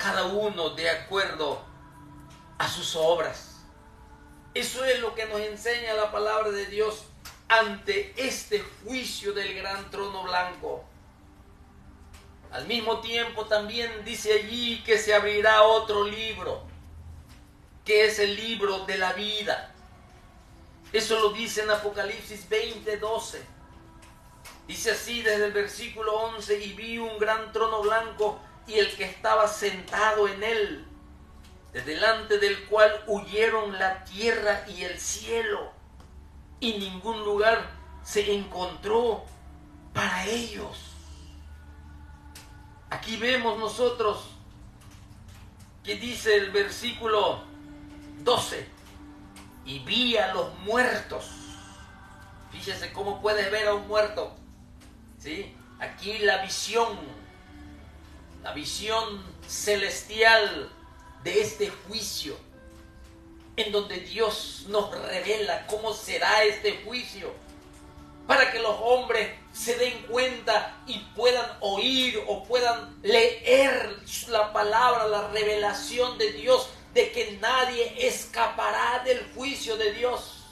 cada uno de acuerdo a sus obras. Eso es lo que nos enseña la palabra de Dios ante este juicio del gran trono blanco. Al mismo tiempo también dice allí que se abrirá otro libro, que es el libro de la vida. Eso lo dice en Apocalipsis 20:12. Dice así desde el versículo 11: y vi un gran trono blanco y el que estaba sentado en él, de delante del cual huyeron la tierra y el cielo, y ningún lugar se encontró para ellos. Aquí vemos nosotros que dice el versículo 12: y vi a los muertos. Fíjese cómo puedes ver a un muerto, ¿sí? Aquí la visión celestial de este juicio, en donde Dios nos revela cómo será este juicio, para que los hombres se den cuenta y puedan oír o puedan leer la palabra, la revelación de Dios, de que nadie escapará del juicio de Dios.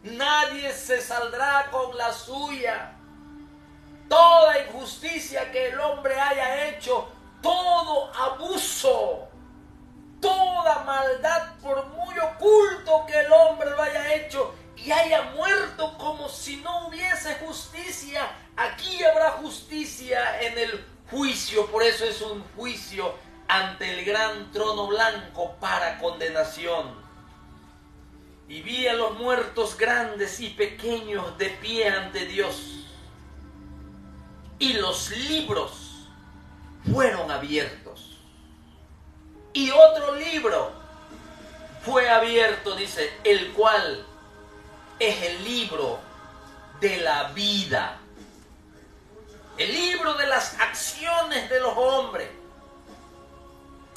Nadie se saldrá con la suya. Toda injusticia que el hombre haya hecho, todo abuso, toda maldad, por muy oculto que el hombre lo haya hecho y haya muerto como si no hubiese justicia, aquí habrá justicia en el juicio. Por eso es un juicio ante el gran trono blanco para condenación. Y vi a los muertos grandes y pequeños de pie ante Dios, y los libros fueron abiertos. Y otro libro fue abierto, dice, el cual es el libro de la vida. El libro de las acciones de los hombres,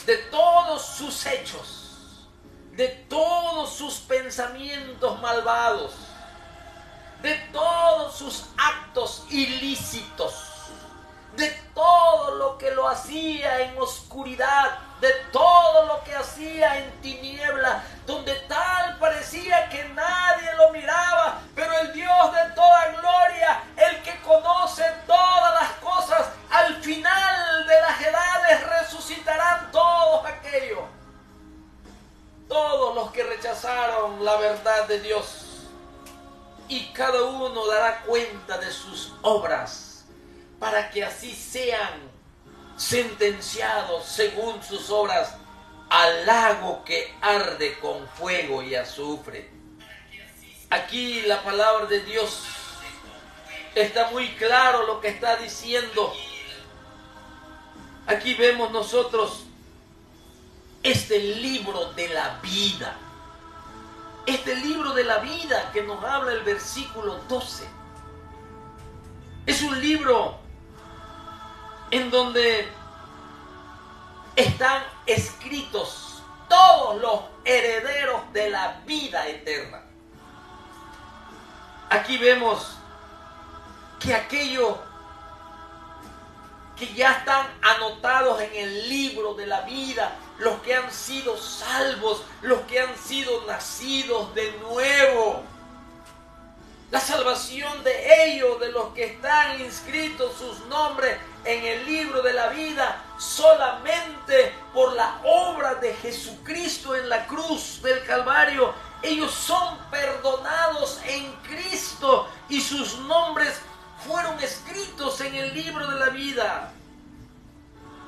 de todos sus hechos, de todos sus pensamientos malvados, de todos sus actos ilícitos, de todo lo que lo hacía en oscuridad, de todo lo que hacía en tiniebla, donde tal parecía que nadie lo miraba, pero el Dios de toda gloria, el que conoce todas las cosas, al final de las edades resucitarán todos aquellos, todos los que rechazaron la verdad de Dios, y cada uno dará cuenta de sus obras, para que así sean sentenciados según sus obras al lago que arde con fuego y azufre. Aquí la palabra de Dios está muy claro lo que está diciendo. Aquí vemos nosotros este libro de la vida. Este libro de la vida que nos habla el versículo 12. Es un libro en donde están escritos todos los herederos de la vida eterna. Aquí vemos que aquellos que ya están anotados en el libro de la vida, los que han sido salvos, los que han sido nacidos de nuevo, la salvación de ellos, de los que están inscritos sus nombres en el libro de la vida, solamente por la obra de Jesucristo en la cruz del Calvario, ellos son perdonados en Cristo y sus nombres fueron escritos en el libro de la vida.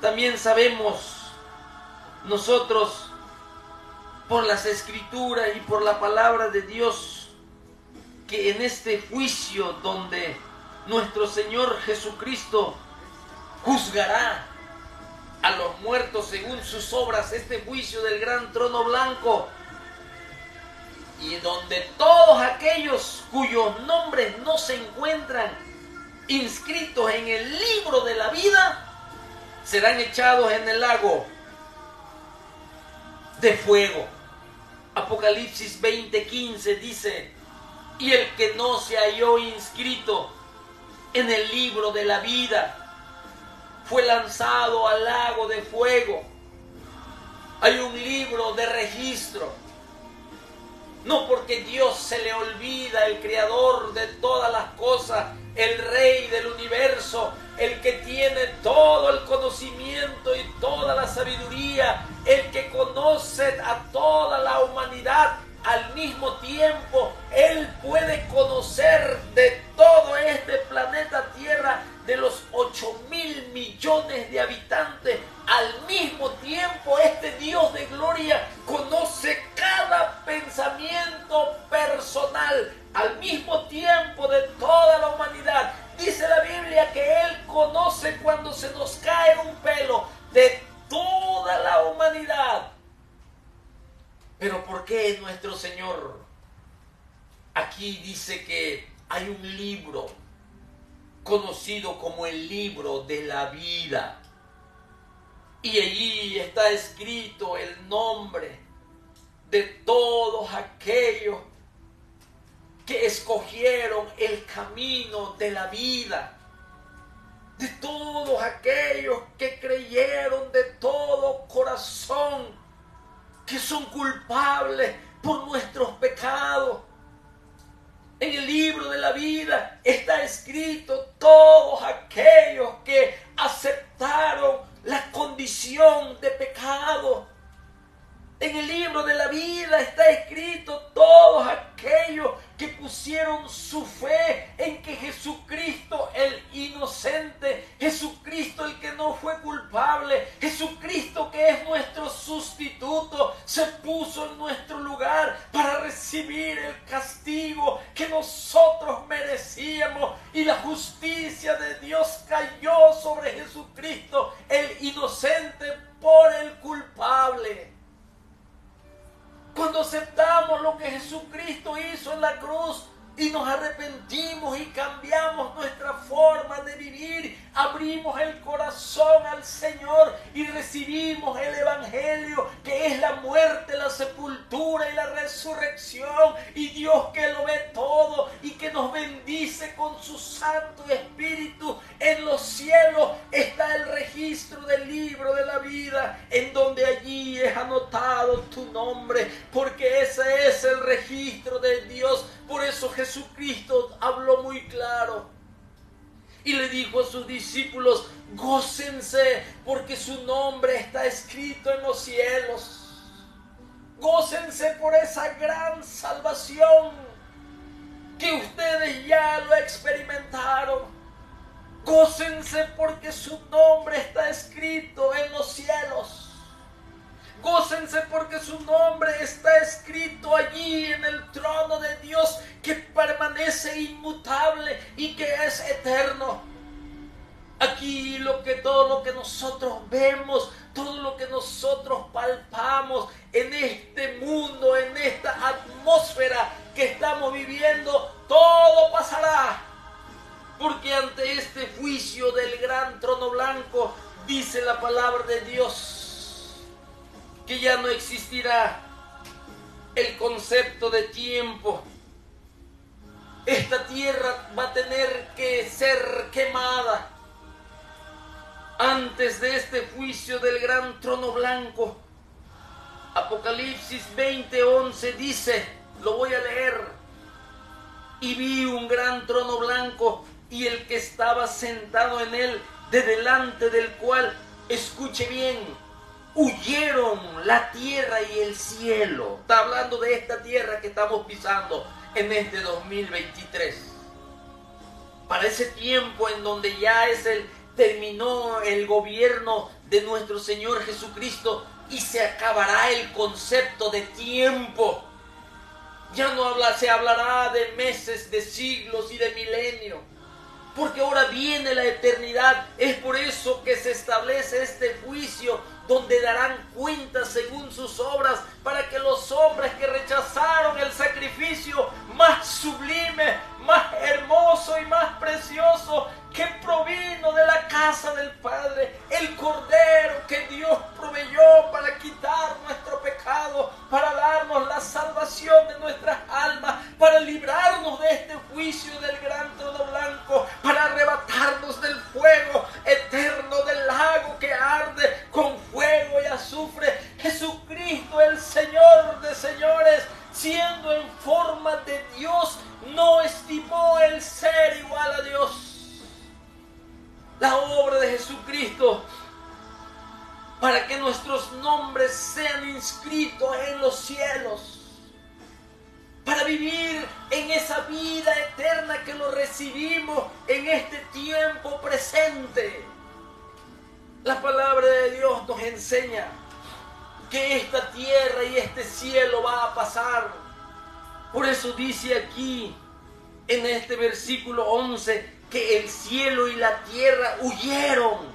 También sabemos nosotros, por las Escrituras y por la palabra de Dios, que en este juicio donde nuestro Señor Jesucristo juzgará a los muertos según sus obras, este juicio del gran trono blanco, y donde todos aquellos cuyos nombres no se encuentran inscritos en el libro de la vida serán echados en el lago de fuego. Apocalipsis 20:15 dice: y el que no se halló inscrito en el libro de la vida fue lanzado al lago de fuego. Hay un libro de registro. No porque Dios se le olvida, el creador de todas las cosas, el rey del universo, el que tiene todo el conocimiento y toda la sabiduría, el que conoce a toda la humanidad. Al mismo tiempo, Él puede conocer de todo este planeta Tierra, de los 8.000 millones de habitantes. Al mismo tiempo, este Dios de gloria conoce cada pensamiento personal, al mismo tiempo de toda la humanidad. Dice la Biblia que Él conoce cuando se nos cae un pelo de toda la humanidad. Pero ¿por qué nuestro Señor aquí dice que hay un libro conocido como el libro de la vida? Y allí está escrito el nombre de todos aquellos que escogieron el camino de la vida, de todos aquellos que creyeron de todo corazón que son culpables por nuestros pecados. En el libro de la vida está escrito todos aquellos que aceptaron la condición de pecado. En el libro de la vida está escrito todos aquellos que pusieron su fe en que Jesucristo el inocente, Jesucristo el que no fue culpable, Jesucristo que es nuestro sustituto, se puso en nuestro lugar para recibir el castigo que nosotros merecíamos, y la justicia de Dios cayó sobre Jesucristo el inocente por el culpable. Cuando aceptamos lo que Jesucristo hizo en la cruz y nos arrepentimos y cambiamos nuestra forma de vivir, abrimos el corazón al Señor y recibimos el Evangelio, que es la muerte, la sepultura y la resurrección, y Dios que lo ve todo y que nos bendice con su Santo Espíritu. En los cielos está el registro del libro de la vida, en donde allí es anotado tu nombre, porque ese es el registro de Dios. Por eso Jesucristo habló muy claro y le dijo a sus discípulos: gócense, porque su nombre está escrito en los cielos. Gócense por esa gran salvación que ustedes ya lo experimentaron. Gócense porque su nombre está escrito en los cielos. Gócense porque su nombre está escrito allí en el trono de Dios, que permanece inmutable y que es eterno. Aquí todo lo que nosotros vemos, todo lo que nosotros palpamos en este mundo, en esta atmósfera que estamos viviendo, todo pasará. Porque ante este juicio del gran trono blanco, dice la palabra de Dios, que ya no existirá el concepto de tiempo. Esta tierra va a tener que ser quemada antes de este juicio del gran trono blanco. Apocalipsis 20:11 dice, lo voy a leer: y vi un gran trono blanco y el que estaba sentado en él, de delante del cual, escuche bien, huyeron la tierra y el cielo. Está hablando de esta tierra que estamos pisando en este 2023. Para ese tiempo en donde ya terminó el gobierno de nuestro Señor Jesucristo y se acabará el concepto de tiempo. Ya no se hablará de meses, de siglos y de milenios, porque ahora viene la eternidad. Es por eso que se establece este juicio, donde darán cuenta según sus obras, para que los hombres que rechazaron el sacrificio más sublime, más hermoso y más precioso que provino de la casa del Padre, el Cordero que Dios proveyó para quitar nuestro pecado, para darnos la salvación de nuestras almas, para librarnos de este juicio del gran trono blanco, para arrebatarnos del fuego eterno, del lago que arde con fuego y azufre. Jesucristo para que nuestros nombres sean inscritos en los cielos, para vivir en esa vida eterna que lo recibimos en este tiempo presente. La palabra de Dios nos enseña que esta tierra y este cielo va a pasar. Por eso dice aquí en este versículo 11 que el cielo y la tierra huyeron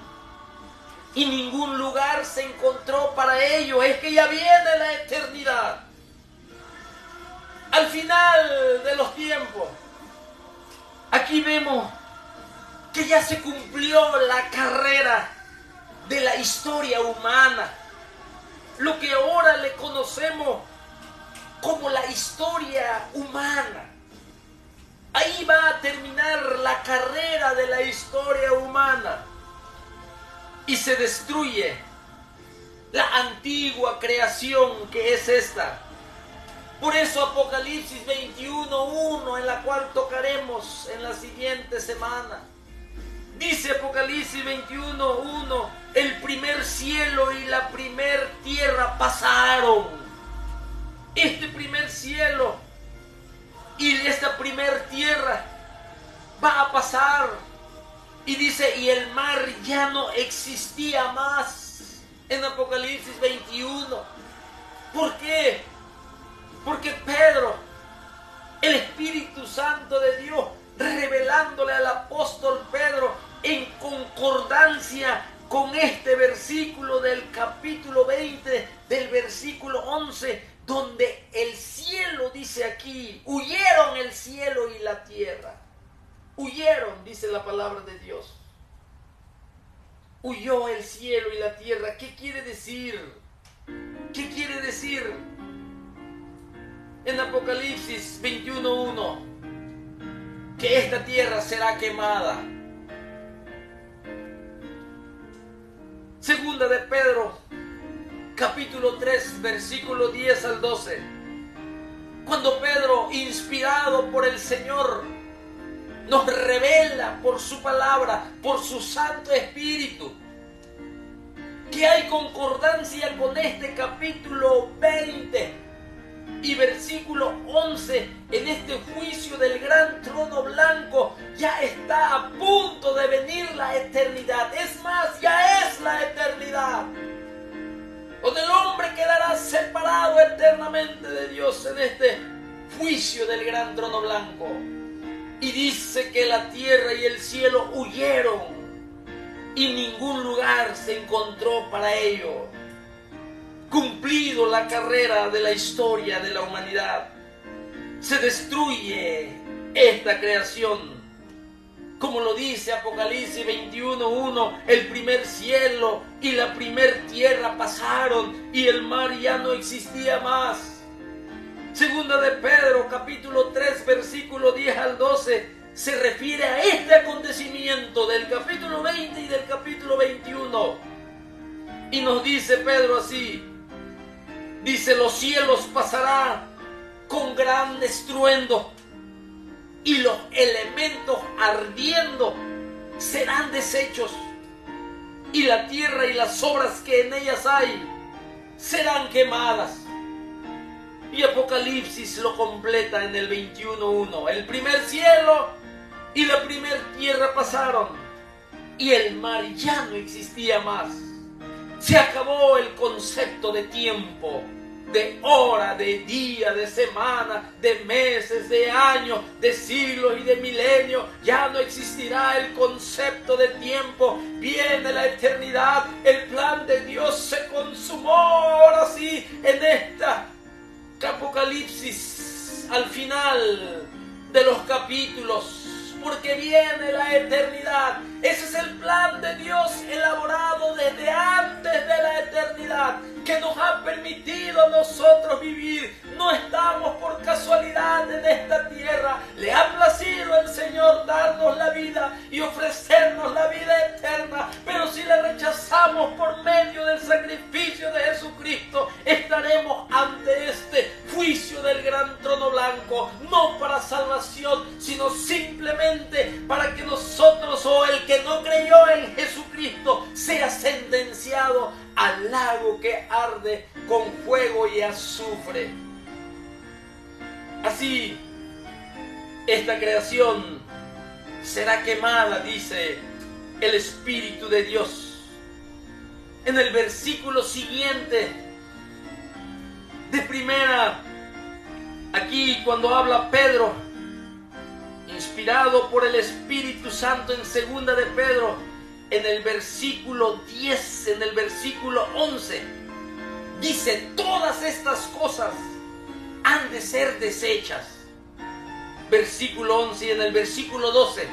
y ningún lugar se encontró para ellos. Es que ya viene la eternidad. Al final de los tiempos, aquí vemos que ya se cumplió la carrera de la historia humana, lo que ahora le conocemos como la historia humana. Ahí va a terminar la carrera de la historia humana y se destruye la antigua creación que es esta. Por eso Apocalipsis 21:1, en la cual tocaremos en la siguiente semana, dice Apocalipsis 21:1, el primer cielo y la primer tierra pasaron. Este primer cielo y esta primer tierra va a pasar. Y dice, y el mar ya no existía más. En Apocalipsis 21. ¿Por qué? Porque Pedro, el Espíritu Santo de Dios, revelándole al apóstol Pedro en concordancia con este versículo del capítulo 20, del versículo 11, donde el cielo, dice aquí, huyeron el cielo y la tierra. Huyeron, dice la palabra de Dios. Huyó el cielo y la tierra. ¿Qué quiere decir? ¿Qué quiere decir? En Apocalipsis 21:1, que esta tierra será quemada. Segunda de Pedro, capítulo 3, versículo 10 al 12. Cuando Pedro, inspirado por el Señor, nos revela por su palabra, por su Santo Espíritu, que hay concordancia con este capítulo 20 y versículo 11, en este juicio del gran trono blanco, ya está a punto de venir la eternidad. Es más, ya es la eternidad, donde el hombre quedará separado eternamente de Dios en este juicio del gran trono blanco. Y dice que la tierra y el cielo huyeron y ningún lugar se encontró para ello. Cumplido la carrera de la historia de la humanidad, se destruye esta creación. Como lo dice Apocalipsis 21:1, el primer cielo y la primer tierra pasaron y el mar ya no existía más. Segunda de Pedro, capítulo 3, versículo 10 al 12, se refiere a este acontecimiento del capítulo 20 y del capítulo 21. Y nos dice Pedro así, dice, los cielos pasarán con gran estruendo y los elementos ardiendo serán deshechos y la tierra y las obras que en ellas hay serán quemadas. Y Apocalipsis lo completa en el 21:1. El primer cielo y la primer tierra pasaron y el mar ya no existía más. Se acabó el concepto de tiempo, de hora, de día, de semana, de meses, de años, de siglos y de milenios. Ya no existirá el concepto de tiempo. Viene la eternidad. El plan de Dios se consumó ahora sí en esta Apocalipsis, al final de los capítulos, porque viene la eternidad. Ese es el plan de Dios elaborado desde antes de la eternidad, que nos ha permitido a nosotros vivir. No estamos por casualidad en esta tierra. Le ha placido el Señor darnos la vida y ofrecernos la vida eterna, pero si la rechazamos por medio del sacrificio de Jesucristo, estaremos ante este juicio del gran trono blanco, no para salvación, sino simplemente para que nosotros, o el que no creyó en Jesucristo, sea sentenciado al lago que arde con fuego y azufre. Así, esta creación será quemada, dice el Espíritu de Dios. En el versículo siguiente de primera, aquí cuando habla Pedro, inspirado por el Espíritu Santo, en segunda de Pedro, en el versículo 10, en el versículo 11, dice: todas estas cosas han de ser deshechas. Versículo 11, y en el versículo 12,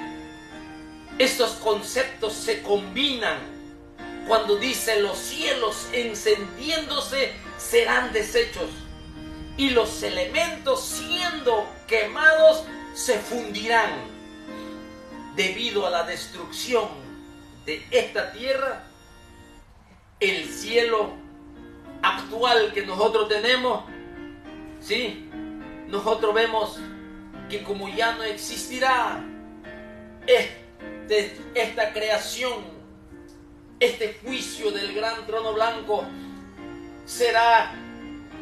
estos conceptos se combinan cuando dice: los cielos encendiéndose serán deshechos, y los elementos siendo quemados se fundirán. Debido a la destrucción de esta tierra, el cielo actual que nosotros tenemos, ¿sí?, nosotros vemos que como ya no existirá esta creación, este juicio del gran trono blanco, será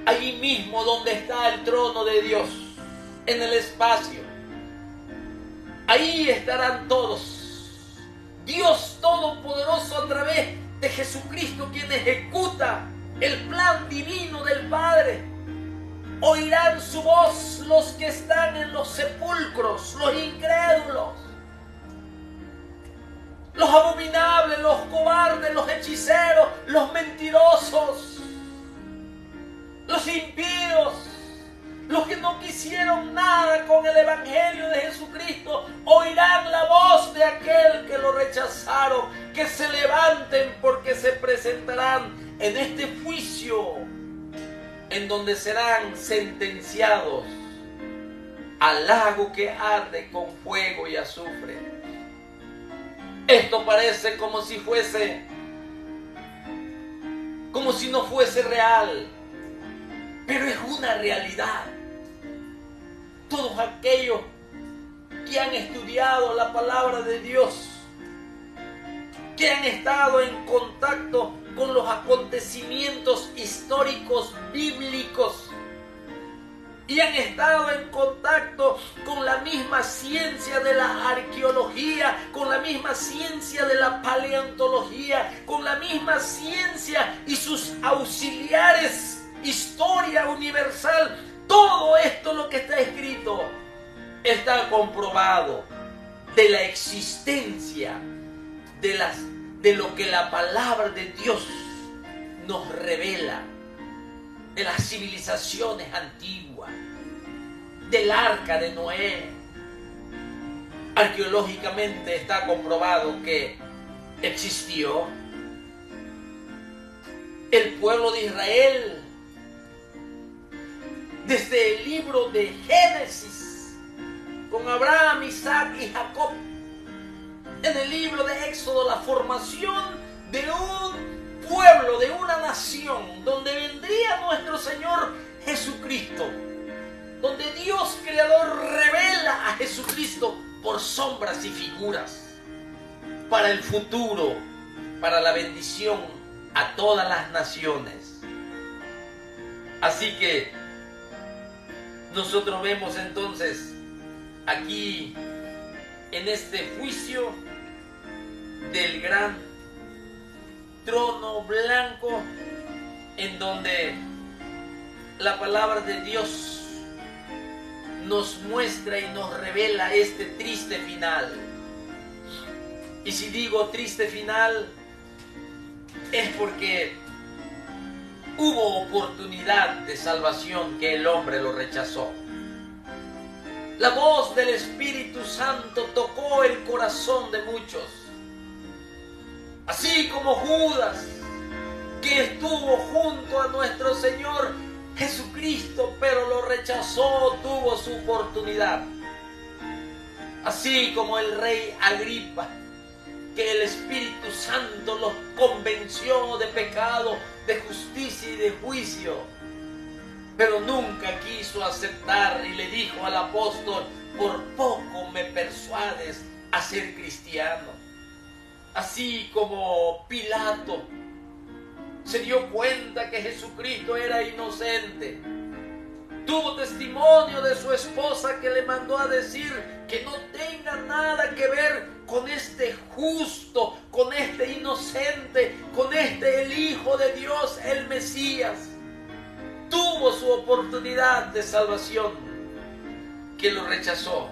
allí mismo donde está el trono de Dios, en el espacio. Ahí estarán todos. Dios Todopoderoso, a través de Jesucristo, quien ejecuta el plan divino del Padre. Oirán su voz los que están en los sepulcros, los incrédulos, los abominables, los cobardes, los hechiceros, los mentirosos, los impíos, los que no quisieron nada con el Evangelio de Jesucristo. Oirán la voz de aquel que lo rechazaron, que se levanten, porque se presentarán en este juicio en donde serán sentenciados al lago que arde con fuego y azufre. Esto parece como si no fuese real, pero es una realidad. Todos aquellos que han estudiado la palabra de Dios, que han estado en contacto con los acontecimientos históricos bíblicos y han estado en contacto con la misma ciencia de la arqueología, con la misma ciencia de la paleontología, con la misma ciencia y sus auxiliares, historia universal. Todo esto, lo que está escrito, está comprobado de la existencia de lo que la palabra de Dios nos revela, de las civilizaciones antiguas, del arca de Noé. Arqueológicamente está comprobado que existió el pueblo de Israel. Desde el libro de Génesis, con Abraham, Isaac y Jacob, en el libro de Éxodo, la formación de un pueblo, de una nación, donde vendría nuestro Señor Jesucristo, donde Dios Creador revela a Jesucristo por sombras y figuras para el futuro, para la bendición a todas las naciones. Así que nosotros vemos entonces aquí, en este juicio del gran trono blanco, en donde la palabra de Dios nos muestra y nos revela este triste final. Y si digo triste final, es porque hubo oportunidad de salvación que el hombre lo rechazó. La voz del Espíritu Santo tocó el corazón de muchos. Así como Judas, que estuvo junto a nuestro Señor Jesucristo, pero lo rechazó, tuvo su oportunidad. Así como el rey Agripa, que el Espíritu Santo los convenció de pecado, de justicia y de juicio, pero nunca quiso aceptar, y le dijo al apóstol: por poco me persuades a ser cristiano. Así como Pilato se dio cuenta que Jesucristo era inocente. Tuvo testimonio de su esposa que le mandó a decir que no tenga nada que ver con este justo, con este inocente, con este el Hijo de Dios, el Mesías. Tuvo su oportunidad de salvación, que lo rechazó.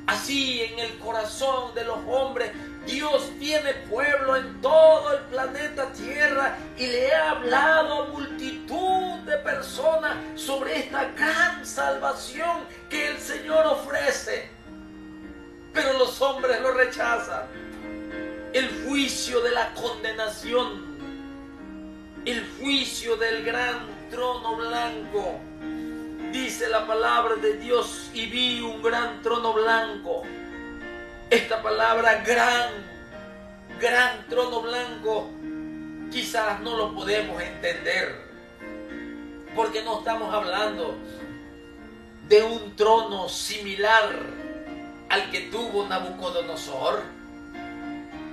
Así en el corazón de los hombres, Dios tiene pueblo en todo el planeta Tierra y le ha hablado a multitud de personas sobre esta gran salvación que el Señor ofrece. Pero los hombres lo rechazan. El juicio de la condenación, el juicio del gran trono blanco. Dice la palabra de Dios: y vi un gran trono blanco. Esta palabra gran trono blanco, quizás no lo podemos entender, porque no estamos hablando de un trono similar al que tuvo Nabucodonosor.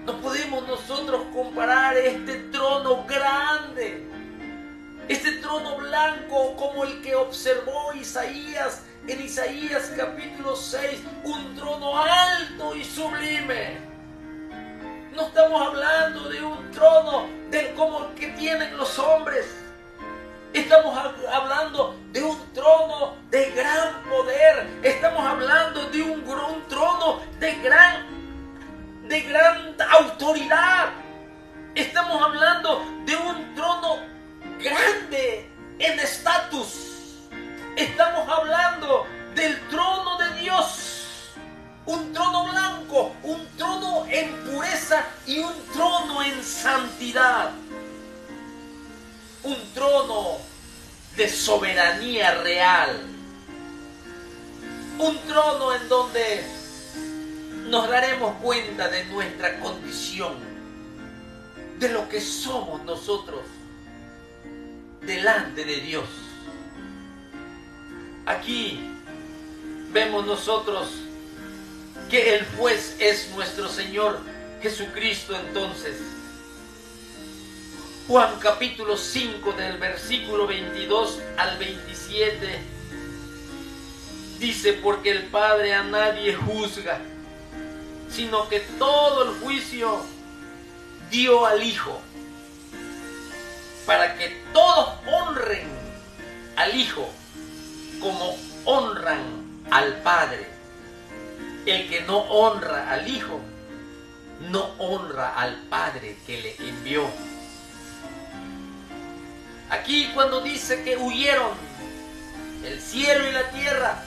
No podemos nosotros comparar este trono grande, este trono blanco, como el que observó Isaías en Isaías capítulo 6, un trono alto y sublime. No estamos hablando de un trono como el que tienen los hombres. Estamos hablando de un trono de gran poder. Estamos hablando de un trono de gran autoridad. Estamos hablando de un trono grande en estatus. Estamos hablando del trono de Dios, un trono blanco, un trono en pureza y un trono en santidad, un trono de soberanía real, un trono en donde nos daremos cuenta de nuestra condición, de lo que somos nosotros delante de Dios. Aquí vemos nosotros que el juez es nuestro Señor Jesucristo. Entonces, Juan capítulo 5 del versículo 22 al 27 dice: porque el Padre a nadie juzga, sino que todo el juicio dio al Hijo, para que todos honren al Hijo como honran al Padre. El que no honra al Hijo, no honra al Padre que le envió. Aquí cuando dice que huyeron el cielo y la tierra,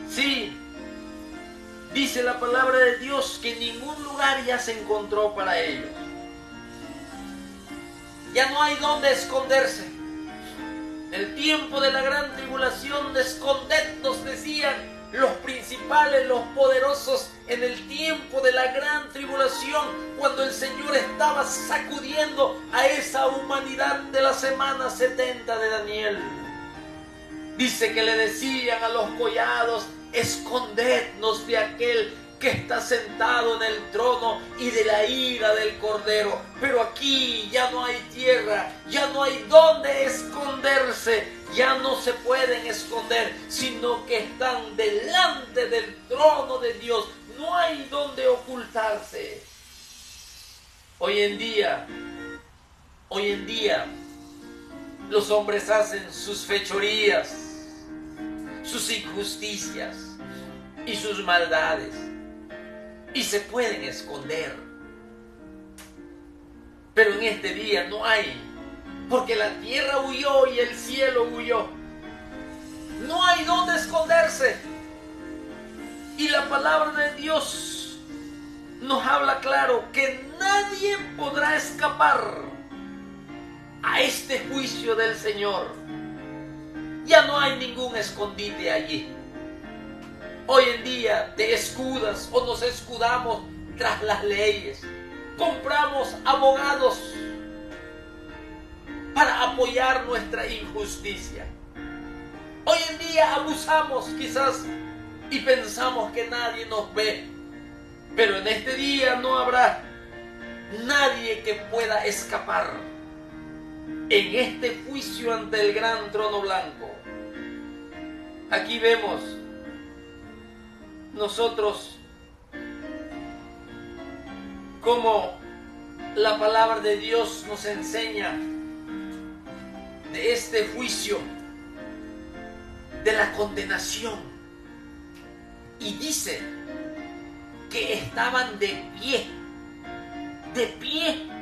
sí, dice la palabra de Dios que ningún lugar ya se encontró para ellos. Ya no hay donde esconderse. El tiempo de la gran tribulación, de escondernos, decían los principales, los poderosos, en el tiempo de la gran tribulación, cuando el Señor estaba sacudiendo a esa humanidad de la semana 70 de Daniel. Dice que le decían a los collados: escondednos de aquel que está sentado en el trono y de la ira del Cordero. Pero aquí ya no hay tierra, ya no hay dónde esconderse, ya no se pueden esconder, sino que están delante del trono de Dios. No hay dónde ocultarse. Hoy en día, los hombres hacen sus fechorías, sus injusticias y sus maldades, y se pueden esconder. Pero en este día no hay, porque la tierra huyó y el cielo huyó. No hay dónde esconderse. Y la palabra de Dios nos habla claro que nadie podrá escapar a este juicio del Señor. Ya no hay ningún escondite allí. Hoy en día te escudas o nos escudamos tras las leyes. Compramos abogados para apoyar nuestra injusticia. Hoy en día abusamos quizás y pensamos que nadie nos ve. Pero en este día no habrá nadie que pueda escapar. en este juicio ante el gran trono blanco. Aquí vemos nosotros cómo la palabra de Dios nos enseña de este juicio, de la condenación. Y dice que estaban de pie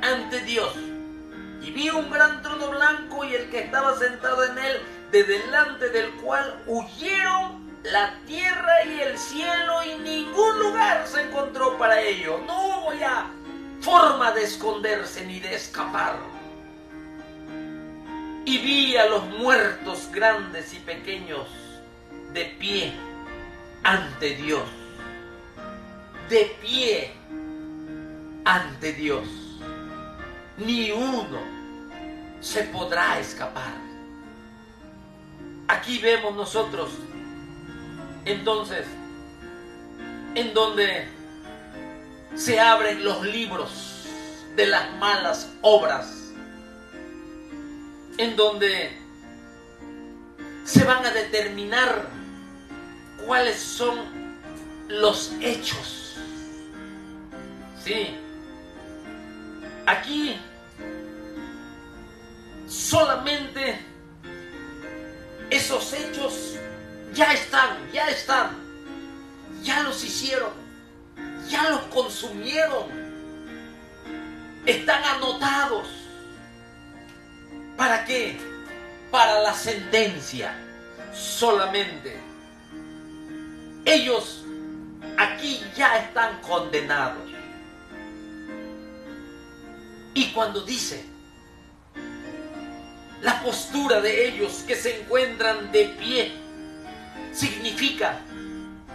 ante Dios. Y vi un gran trono blanco y el que estaba sentado en él, de delante del cual huyeron la tierra y el cielo, y ningún lugar se encontró para ellos. No hubo ya forma de esconderse ni de escapar. Y vi a los muertos grandes y pequeños de pie ante Dios. De pie ante Dios. Ni uno se podrá escapar. Aquí vemos nosotros entonces en donde se abren los libros de las malas obras, en donde se van a determinar cuáles son los hechos. Sí, aquí solamente esos hechos ya están, ya los hicieron, ya los consumieron, están anotados. ¿Para qué? Para la sentencia solamente. Ellos aquí ya están condenados. Y cuando dice la postura de ellos que se encuentran de pie, significa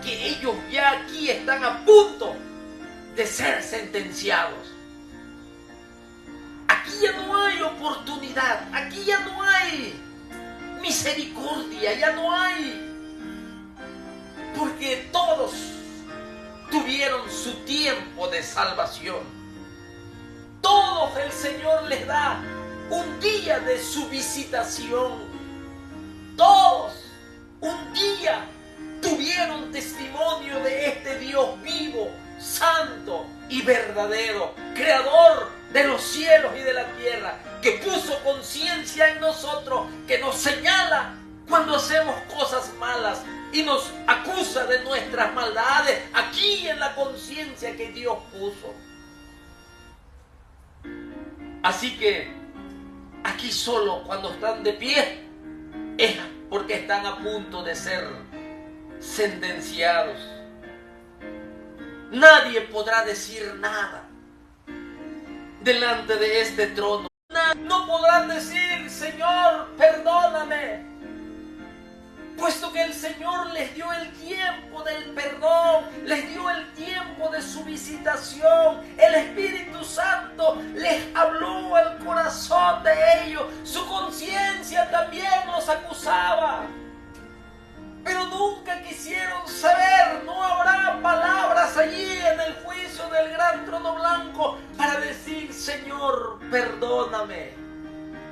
que ellos ya aquí están a punto de ser sentenciados. Aquí ya no hay oportunidad, aquí ya no hay misericordia, ya no hay, porque todos tuvieron su tiempo de salvación. Todos el Señor les da un día de su visitación. Todos un día tuvieron testimonio de este Dios vivo, santo y verdadero, creador de los cielos y de la tierra, que puso conciencia en nosotros, que nos señala cuando hacemos cosas malas y nos acusa de nuestras maldades aquí en la conciencia que Dios puso. Así que aquí solo cuando están de pie es porque están a punto de ser sentenciados. Nadie podrá decir nada delante de este trono. No podrán decir: Señor, perdóname, puesto que el Señor les dio el tiempo del perdón, les dio el tiempo de su visitación. El Espíritu Santo les habló al corazón de ellos. Su conciencia también los acusaba, pero nunca quisieron saber. No habrá palabras allí en el juicio del gran trono blanco para decir: Señor, perdóname.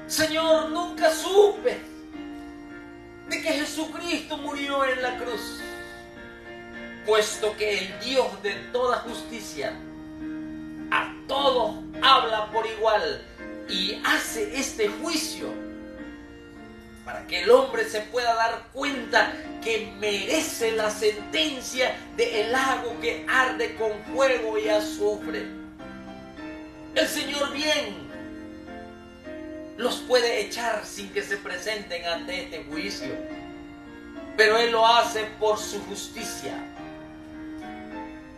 Señor, nunca supe de que Jesucristo murió en la cruz, puesto que el Dios de toda justicia a todos habla por igual y hace este juicio para que el hombre se pueda dar cuenta que merece la sentencia del lago que arde con fuego y azufre. El Señor bien los puede echar sin que se presenten ante este juicio, pero Él lo hace por su justicia.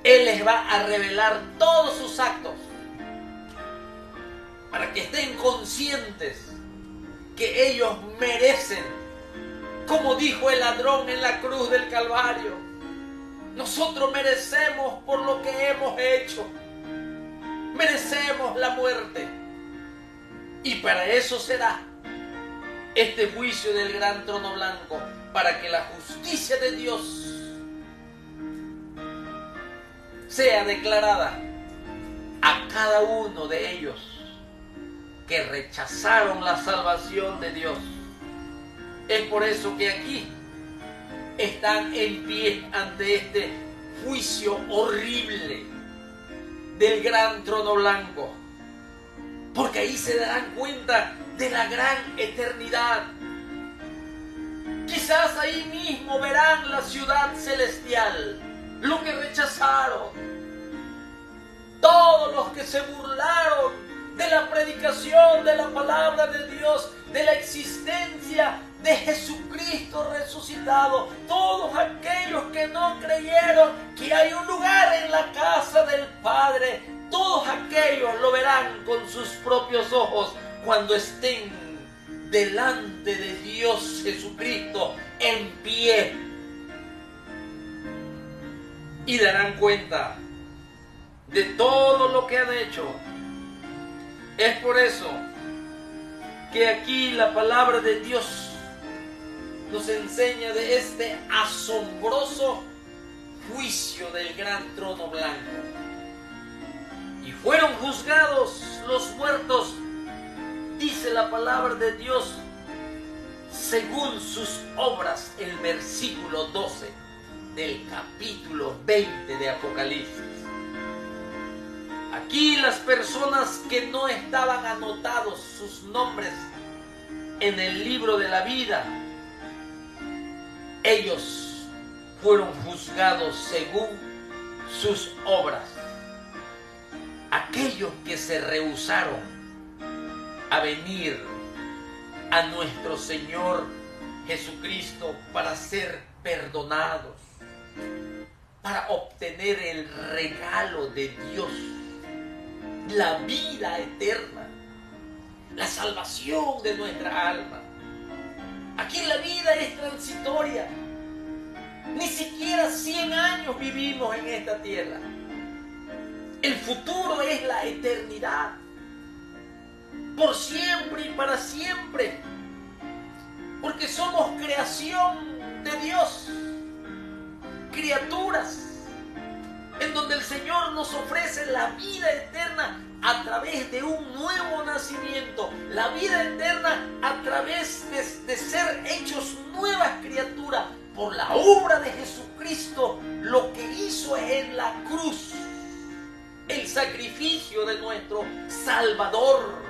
Él les va a revelar todos sus actos para que estén conscientes que ellos merecen, como dijo el ladrón en la cruz del Calvario: nosotros merecemos por lo que hemos hecho, merecemos la muerte. Y para eso será este juicio del gran trono blanco, para que la justicia de Dios sea declarada a cada uno de ellos. que rechazaron la salvación de Dios. Es por eso que aquí están en pie ante este juicio horrible del gran trono blanco, porque ahí se darán cuenta de la gran eternidad. Quizás ahí mismo verán la ciudad celestial, lo que rechazaron, todos los que se burlaron de la predicación de la palabra de Dios, de la existencia de Jesucristo resucitado, todos aquellos que no creyeron que hay un lugar en la casa del Padre, todos aquellos lo verán con sus propios ojos cuando estén delante de Dios Jesucristo en pie, y darán cuenta de todo lo que han hecho. Es por eso que aquí la palabra de Dios nos enseña de este asombroso juicio del gran trono blanco. Y fueron juzgados los muertos, dice la palabra de Dios, según sus obras, el versículo 12 del capítulo 20 de Apocalipsis. Aquí las personas que no estaban anotados sus nombres en el libro de la vida, ellos fueron juzgados según sus obras. Aquellos que se rehusaron a venir a nuestro Señor Jesucristo para ser perdonados, para obtener el regalo de Dios, la vida eterna, la salvación de nuestra alma. Aquí la vida es transitoria. Ni siquiera 100 años vivimos en esta tierra. El futuro es la eternidad, por siempre y para siempre, porque somos creación de Dios, criaturas en donde el Señor nos ofrece la vida eterna a través de un nuevo nacimiento, la vida eterna a través de ser hechos nuevas criaturas por la obra de Jesucristo, lo que hizo en la cruz, el sacrificio de nuestro Salvador,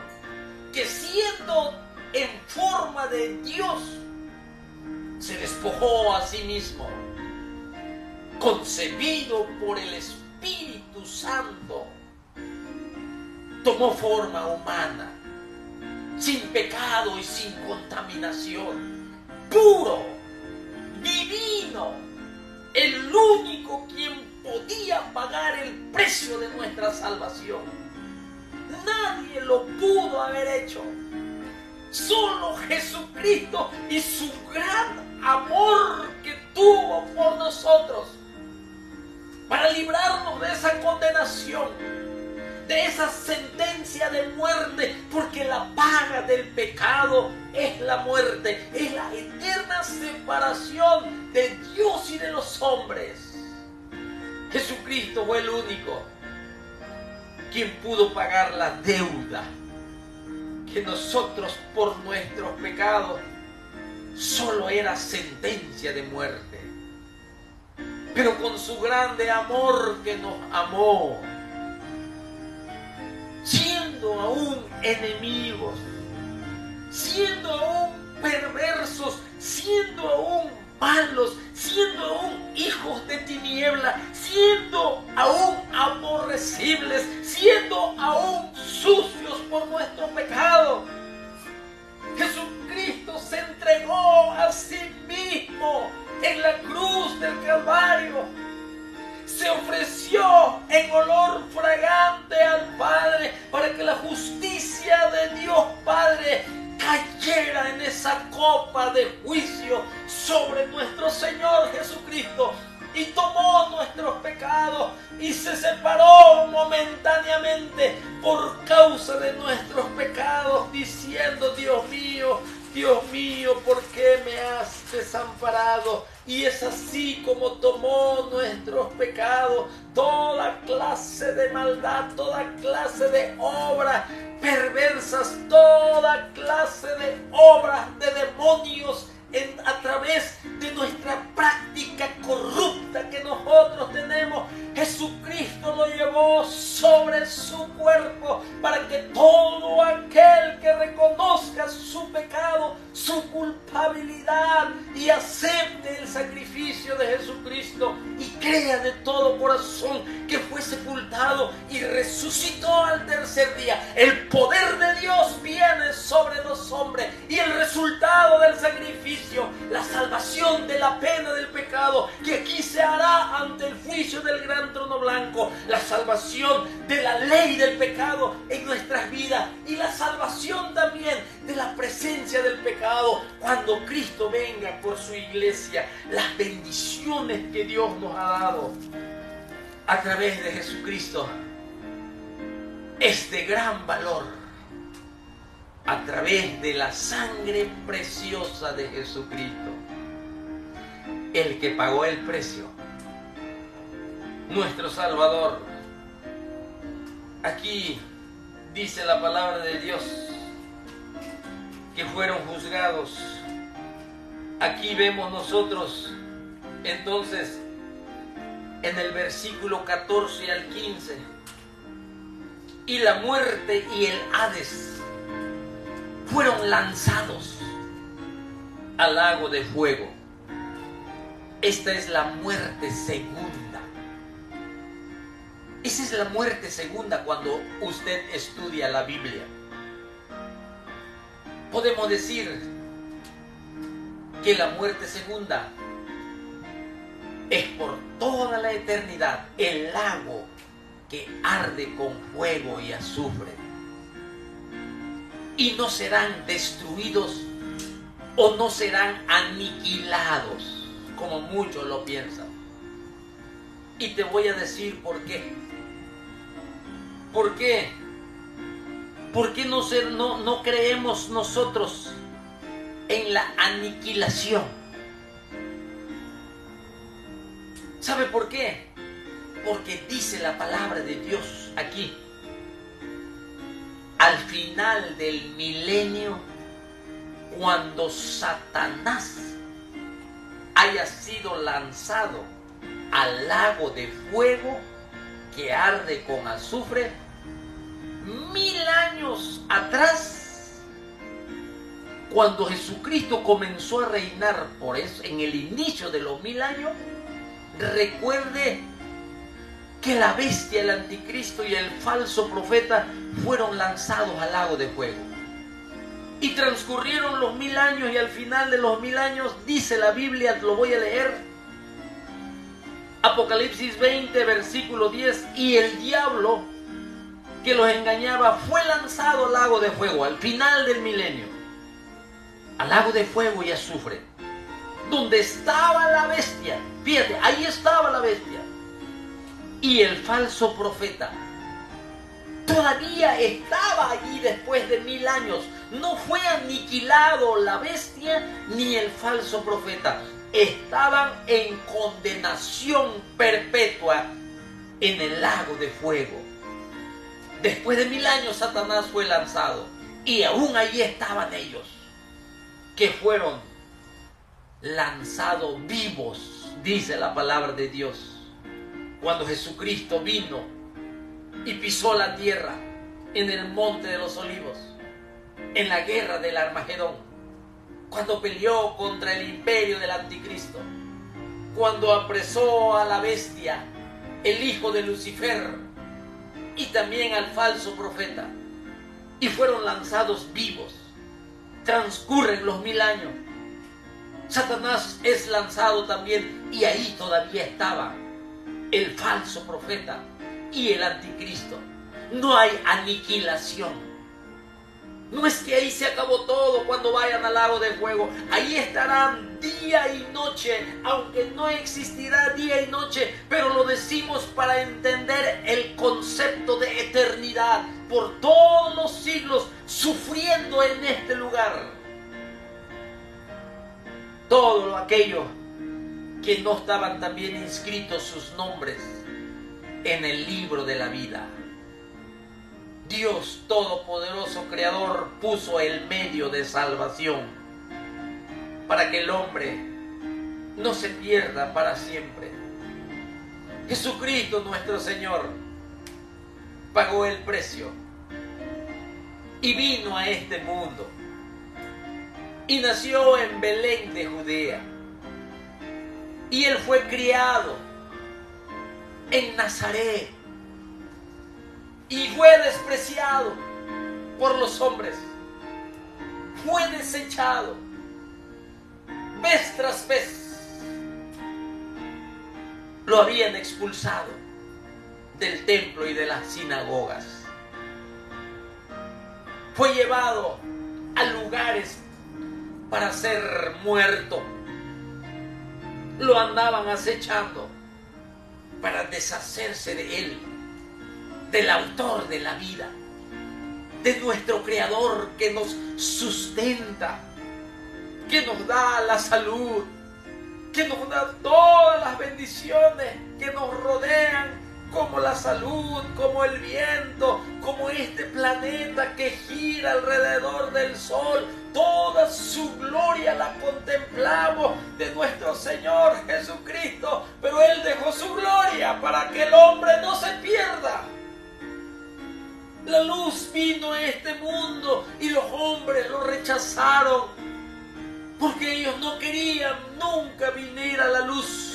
que siendo en forma de Dios, se despojó a sí mismo, concebido por el Espíritu Santo, tomó forma humana, sin pecado y sin contaminación, puro, divino, el único quien podía pagar el precio de nuestra salvación. Nadie lo pudo haber hecho. Solo Jesucristo y su gran amor que tuvo por nosotros, para librarnos de esa condenación, de esa sentencia de muerte, porque la paga del pecado es la muerte, es la eterna separación de Dios y de los hombres. Jesucristo fue el único quien pudo pagar la deuda que nosotros por nuestros pecados solo era sentencia de muerte. Pero con su grande amor que nos amó, siendo aún enemigos, siendo aún perversos, siendo aún malos, siendo aún hijos de tiniebla, siendo aún aborrecibles, siendo aún sucios por nuestro pecado, Jesucristo se entregó a sí mismo en la cruz del Calvario. Se ofreció en olor fragante al Padre para que la justicia de Dios Padre cayera en esa copa de juicio sobre nuestro Señor Jesucristo, y tomó nuestros pecados y se separó momentáneamente por causa de nuestros pecados, diciendo: Dios mío, ¿por qué me has desamparado? Y es así como tomó nuestros pecados, toda clase de maldad, toda clase de obras perversas, toda clase de obras de demonios a través de nuestra práctica corrupta que nosotros tenemos. Jesucristo lo llevó sobre su cuerpo para que todo aquel que reconozca su pecado, su culpabilidad y acepte el sacrificio de Jesucristo y crea de todo corazón que fue sepultado y resucitó al tercer día. El poder de Dios viene sobre los hombres y el resultado del sacrificio, la salvación de la pena del pecado, que aquí se hará ante el juicio del gran trono blanco, la salvación de la ley del pecado en nuestras vidas y la salvación también de la presencia del pecado cuando Cristo venga por su iglesia. Las bendiciones que Dios nos ha dado a través de Jesucristo es de gran valor, a través de la sangre preciosa de Jesucristo, el que pagó el precio, nuestro Salvador. Aquí dice la palabra de Dios que fueron juzgados. Aquí vemos nosotros entonces en el versículo 14 al 15: y la muerte y el Hades fueron lanzados al lago de fuego. Esta es la muerte segunda. Esa es la muerte segunda cuando usted estudia la Biblia. Podemos decir que la muerte segunda es por toda la eternidad el lago que arde con fuego y azufre, y no serán destruidos o no serán aniquilados como muchos lo piensan. Y te voy a decir por qué. ¿Por qué? ¿Por qué no creemos nosotros en la aniquilación? ¿Sabe por qué? Porque dice la palabra de Dios aquí: al final del milenio, cuando Satanás haya sido lanzado al lago de fuego que arde con azufre, 1000 años atrás, cuando Jesucristo comenzó a reinar, por eso en el inicio de los 1000 años, recuerde que la bestia, el anticristo y el falso profeta fueron lanzados al lago de fuego. Y transcurrieron los 1000 años, y al final de los 1000 años dice la Biblia, lo voy a leer, Apocalipsis 20, versículo 10: y el diablo que los engañaba fue lanzado al lago de fuego, al final del milenio, al lago de fuego y azufre, donde estaba la bestia. Fíjate, ahí estaba la bestia y el falso profeta. Todavía estaba allí después de 1000 años. No fue aniquilado la bestia ni el falso profeta. Estaban en condenación perpetua en el lago de fuego. Después de 1000 años Satanás fue lanzado y aún allí estaban ellos, que fueron lanzados vivos, dice la palabra de Dios, cuando Jesucristo vino y pisó la tierra en el monte de los olivos, en la guerra del Armagedón, cuando peleó contra el imperio del anticristo, cuando apresó a la bestia, el hijo de Lucifer, y también al falso profeta, y fueron lanzados vivos. Transcurren los 1000 años, Satanás es lanzado también, y ahí todavía estaba el falso profeta y el anticristo. No hay aniquilación. No es que ahí se acabó todo cuando vayan al lago de fuego. Ahí estarán día día y noche, aunque no existirá día y noche, pero lo decimos para entender el concepto de eternidad por todos los siglos, sufriendo en este lugar. Todo aquello que no estaban también inscritos sus nombres en el libro de la vida. Dios Todopoderoso Creador puso el medio de salvación para que el hombre no se pierda para siempre. Jesucristo nuestro Señor pagó el precio y vino a este mundo y nació en Belén de Judea, y él fue criado en Nazaret y fue despreciado por los hombres, fue desechado vez tras vez. Lo habían expulsado del templo y de las sinagogas. Fue llevado a lugares para ser muerto. Lo andaban acechando para deshacerse de él, del autor de la vida, de nuestro Creador que nos sustenta, que nos da la salud, que nos da todas las bendiciones que nos rodean, como la salud, como el viento, como este planeta que gira alrededor del sol. Toda su gloria la contemplamos de nuestro Señor Jesucristo, pero Él dejó su gloria para que el hombre no se pierda. La luz vino a este mundo y los hombres lo rechazaron porque ellos no querían nunca venir a la luz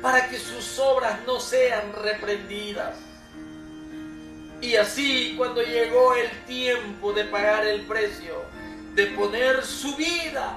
para que sus obras no sean reprendidas. Y así, cuando llegó el tiempo de pagar el precio, de poner su vida,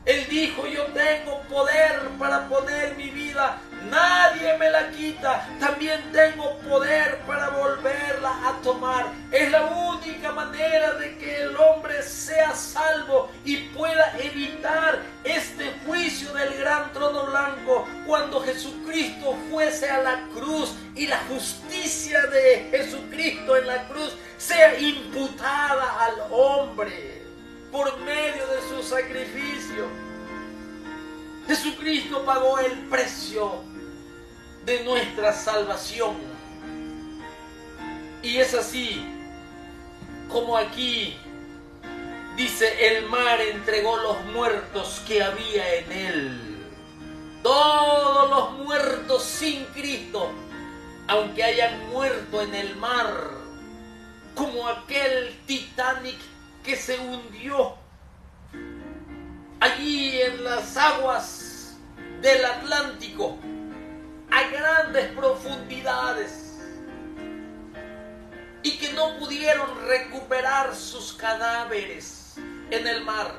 Él dijo: yo tengo poder para poner mi vida, nadie me la quita, también tengo poder para volverla a tomar. Es la única manera de que el hombre sea salvo y pueda evitar este juicio del gran trono blanco, cuando Jesucristo fuese a la cruz y la justicia de Jesucristo en la cruz sea imputada al hombre por medio de su sacrificio. Jesucristo pagó el precio de nuestra salvación. Y es así como aquí dice: el mar entregó los muertos que había en él. Todos los muertos sin Cristo, aunque hayan muerto en el mar, como aquel Titanic que se hundió allí en las aguas del Atlántico a grandes profundidades, y que no pudieron recuperar sus cadáveres en el mar.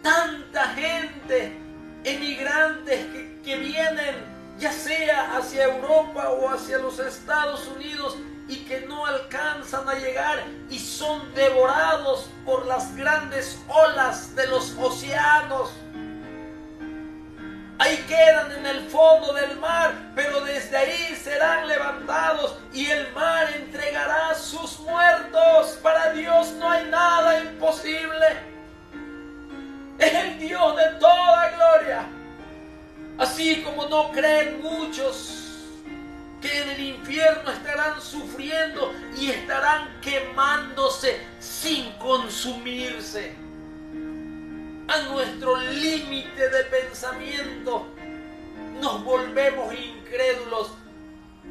Tanta gente, emigrantes que vienen ya sea hacia Europa o hacia los Estados Unidos y que no alcanzan a llegar y son devorados por las grandes olas de los océanos. Ahí quedan en el fondo del mar, pero desde ahí serán levantados y el mar entregará sus muertos. Para Dios no hay nada imposible. Es el Dios de toda gloria. Así como no creen muchos que en el infierno estarán sufriendo y estarán quemándose sin consumirse. A nuestro límite de pensamiento nos volvemos incrédulos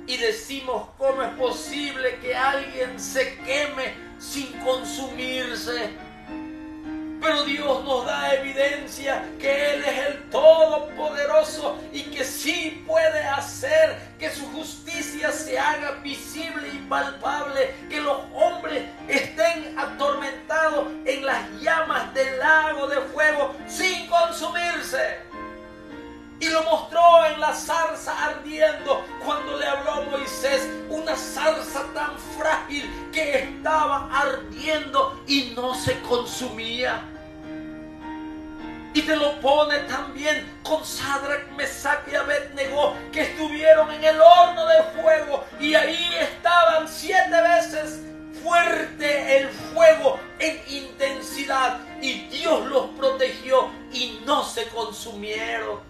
y decimos: ¿cómo es posible que alguien se queme sin consumirse? Pero Dios nos da evidencia que Él es el Todopoderoso y que sí puede hacer que su justicia se haga visible y palpable, que los hombres estén atormentados en las llamas del lago de fuego sin consumirse. Y lo mostró en la zarza ardiendo cuando le habló a Moisés, una zarza tan frágil que estaba ardiendo y no se consumía. Y te lo pone también con Sadrach, Mesach y Abednego, que estuvieron en el horno de fuego y ahí estaban 7 veces fuerte el fuego en intensidad, y Dios los protegió y no se consumieron.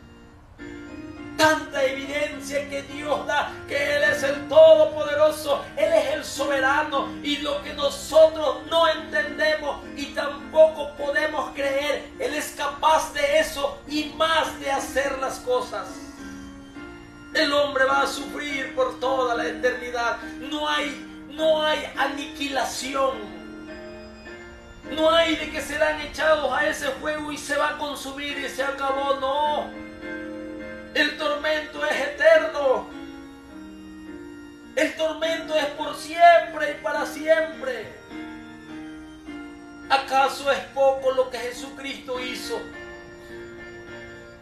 Tanta evidencia que Dios da, que Él es el Todopoderoso, Él es el soberano, y lo que nosotros no entendemos y tampoco podemos creer, Él es capaz de eso y más de hacer las cosas. El hombre va a sufrir por toda la eternidad. No hay aniquilación. No hay de que serán echados a ese fuego y se va a consumir y se acabó. No. El tormento es eterno. El tormento es por siempre y para siempre. ¿Acaso es poco lo que Jesucristo hizo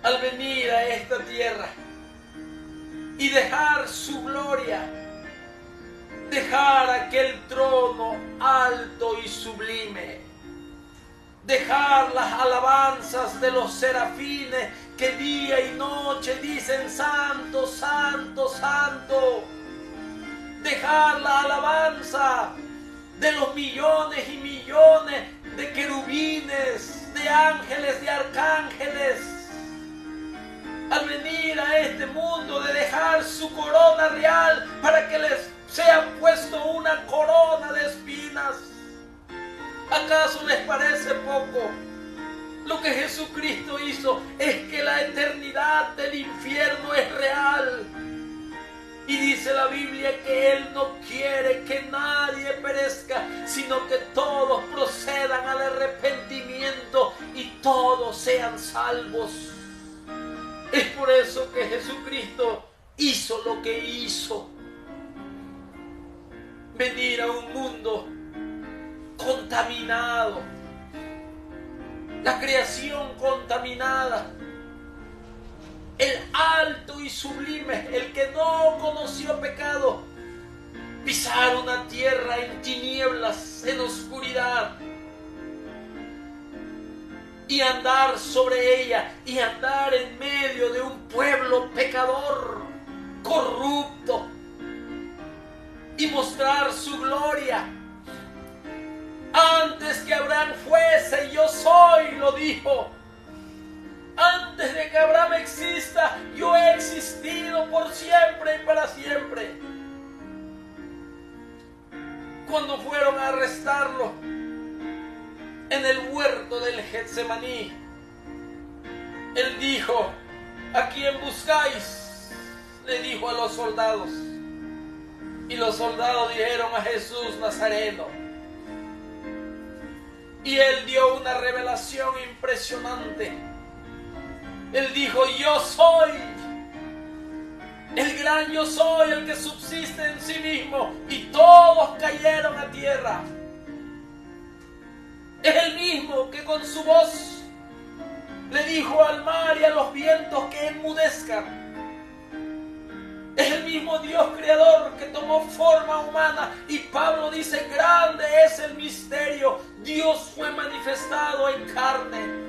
al venir a esta tierra y dejar su gloria, dejar aquel trono alto y sublime, dejar las alabanzas de los serafines que día y noche dicen santo, santo, santo, dejar la alabanza de los millones y millones de querubines, de ángeles, de arcángeles, al venir a este mundo, de dejar su corona real para que les sea puesto una corona de espinas. ¿Acaso les parece poco? Lo que Jesucristo hizo es que la eternidad del infierno es real. Y dice la Biblia que Él no quiere que nadie perezca, sino que todos procedan al arrepentimiento y todos sean salvos. Es por eso que Jesucristo hizo lo que hizo. Venir a un mundo contaminado, la creación contaminada, el alto y sublime, el que no conoció pecado, pisar una tierra en tinieblas, en oscuridad, y andar sobre ella, y andar en medio de un pueblo pecador, corrupto, y mostrar su gloria. Antes que Abraham fuese, yo soy, lo dijo. Antes de que Abraham exista, yo he existido por siempre y para siempre. Cuando fueron a arrestarlo en el huerto del Getsemaní, él dijo: ¿a quién buscáis?, le dijo a los soldados. Y los soldados dijeron: a Jesús Nazareno. Y él dio una revelación impresionante. Él dijo: yo soy el gran yo soy, el que subsiste en sí mismo. Y todos cayeron a tierra. Es el mismo que con su voz le dijo al mar y a los vientos que enmudezcan. Es el mismo Dios creador que tomó forma humana. Y Pablo dice: grande es el misterio. Dios fue manifestado en carne.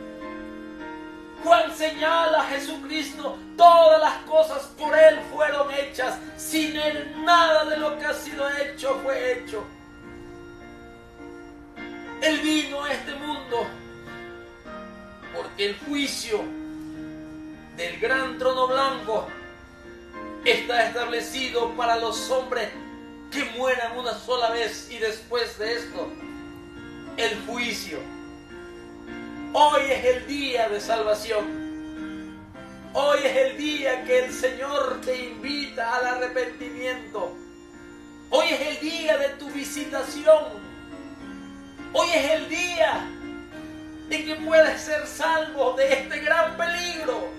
Juan señala a Jesucristo: todas las cosas por Él fueron hechas. Sin Él nada de lo que ha sido hecho fue hecho. Él vino a este mundo porque el juicio del gran trono blanco está establecido para los hombres que mueran una sola vez, y después de esto, el juicio. Hoy es el día de salvación. Hoy es el día que el Señor te invita al arrepentimiento. Hoy es el día de tu visitación. Hoy es el día en que puedes ser salvo de este gran peligro.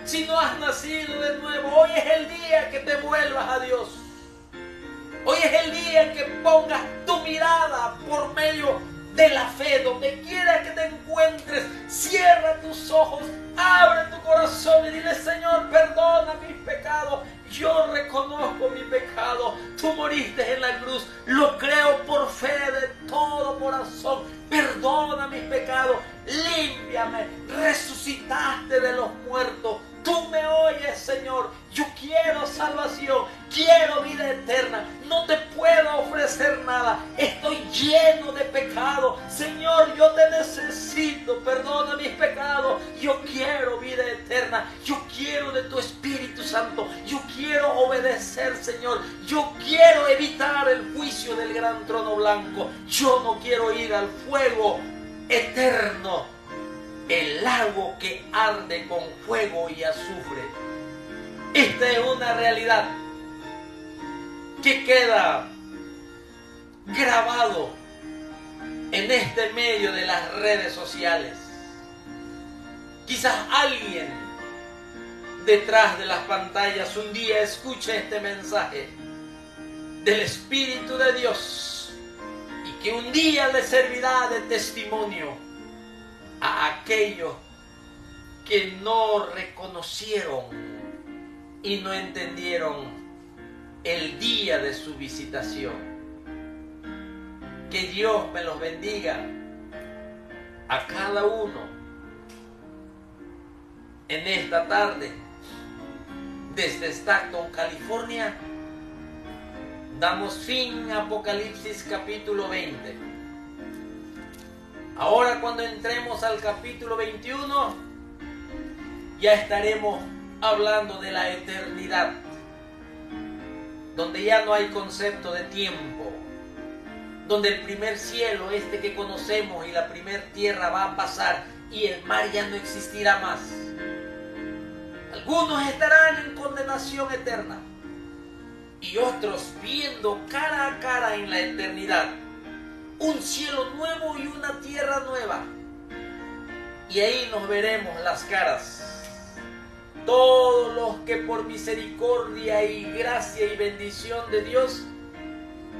Si no has nacido de nuevo, hoy es el día que te vuelvas a Dios. Hoy es el día que pongas tu mirada por medio de la fe, donde quiera que te encuentres. Cierra tus ojos, abre tu corazón y dile: Señor, perdona mis pecados. Yo reconozco mi pecado. Tú moriste en la cruz. Lo creo por fe de todo corazón. Perdona mis pecados. Límpiame. de pecado. Señor, yo te necesito, perdona mis pecados. Yo quiero vida eterna, yo quiero de tu Espíritu Santo, yo quiero obedecer, Señor. Yo quiero evitar el juicio del gran trono blanco. Yo no quiero ir al fuego eterno, el lago que arde con fuego y azufre. Esta es una realidad que queda grabado en este medio de las redes sociales. Quizás alguien detrás de las pantallas un día escuche este mensaje del Espíritu de Dios y que un día le servirá de testimonio a aquellos que no reconocieron y no entendieron el día de su visitación. Que Dios me los bendiga a cada uno en esta tarde. Desde Stockton, California, damos fin a Apocalipsis capítulo 20. Ahora, cuando entremos al capítulo 21, ya estaremos hablando de la eternidad, donde ya no hay concepto de tiempo, donde el primer cielo, este que conocemos, y la primer tierra va a pasar y el mar ya no existirá más. Algunos estarán en condenación eterna y otros viendo cara a cara en la eternidad un cielo nuevo y una tierra nueva, y ahí nos veremos las caras. Todos los que por misericordia y gracia y bendición de Dios,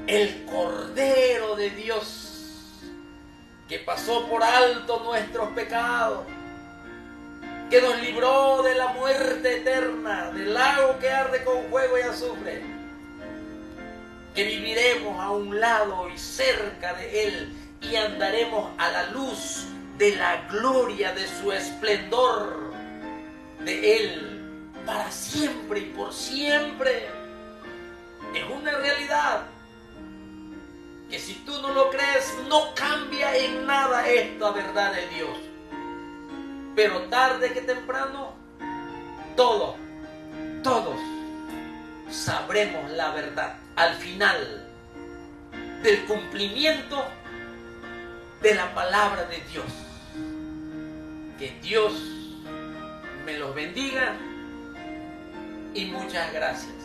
el Cordero de Dios, que pasó por alto nuestros pecados, que nos libró de la muerte eterna, del lago que arde con fuego y azufre, que viviremos a un lado y cerca de Él y andaremos a la luz de la gloria de su esplendor, de Él, para siempre y por siempre. Es una realidad que si tú no lo crees, no cambia en nada esta verdad de Dios. Pero tarde que temprano, todos sabremos la verdad al final del cumplimiento de la palabra de Dios. Que Dios me los bendiga y muchas gracias.